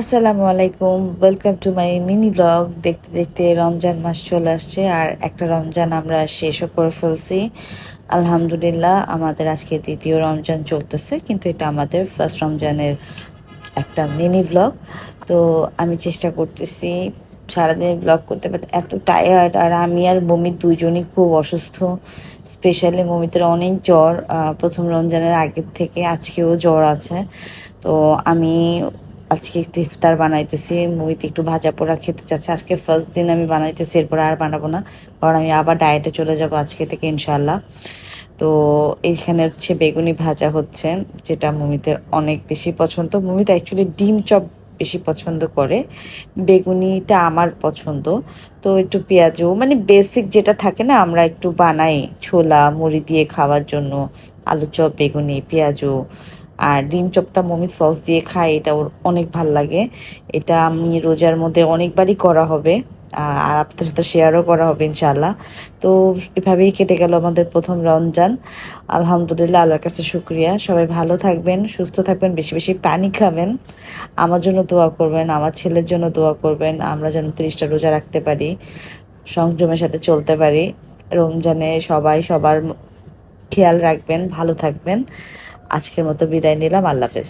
আসসালামু আলাইকুম, welcome to my mini blog. দেখতে দেখতে রমজান মাস চলে আসছে আর একটা রমজান আমরা শেষও করে ফেলছি। আলহামদুলিল্লাহ, আমাদের আজকে দ্বিতীয় রমজান চলতেছে, কিন্তু এটা আমাদের ফার্স্ট রমজানের একটা মিনি ব্লগ। তো আমি চেষ্টা করতেছি সারাদিন ব্লগ করতে, বাট এত টায়ার্ড, আর আমি আর মমি দুইজনই খুব অসুস্থ। স্পেশালি মমিদের অনেক জ্বর, প্রথম রমজানের আগের থেকে আজকেও জ্বর আছে। তো আমি আজকে একটু ইফতার বানাইতেছি, মুইতে একটু ভাজা পোড়া খেতে চাচ্ছি। আজকে ফার্স্ট দিন আমি বানাইতেছি, এরপর আর বানাবো না, কারণ আমি আবার ডায়েটে চলে যাব আজকে থেকে ইনশাল্লাহ। তো এইখানে হচ্ছে বেগুনি ভাজা হচ্ছে, যেটা মুমিদের অনেক বেশি পছন্দ। মুমিতে অ্যাকচুয়ালি ডিম চপ বেশি পছন্দ করে, বেগুনিটা আমার পছন্দ। তো একটু পেঁয়াজও, মানে বেসিক যেটা থাকে না, আমরা একটু বানাই ছোলা মুড়ি দিয়ে খাওয়ার জন্য, আলু চপ, বেগুনি, পেঁয়াজু। আর ডিম চপটা মমি সস দিয়ে খায়, এটা ওর অনেক ভাল লাগে। এটা আমি রোজার মধ্যে অনেকবারই করা হবে, আর আপনাদের সাথে শেয়ারও করা হবে ইনশাল্লাহ। তো এভাবেই কেটে গেল আমাদের প্রথম রমজান। আলহামদুলিল্লাহ, আল্লাহর কাছে শুক্রিয়া। সবাই ভালো থাকবেন, সুস্থ থাকবেন, বেশি বেশি পানি খাবেন, আমার জন্য দোয়া করবেন, আমার ছেলের জন্য দোয়া করবেন, আমরা যেন 30টা রোজা রাখতে পারি, সংযমের সাথে চলতে পারি রমজানে। সবাই সবার খেয়াল রাখবেন, ভালো থাকবেন। আজকের মতো বিদায় নিলাম, আল্লাহ হাফেজ।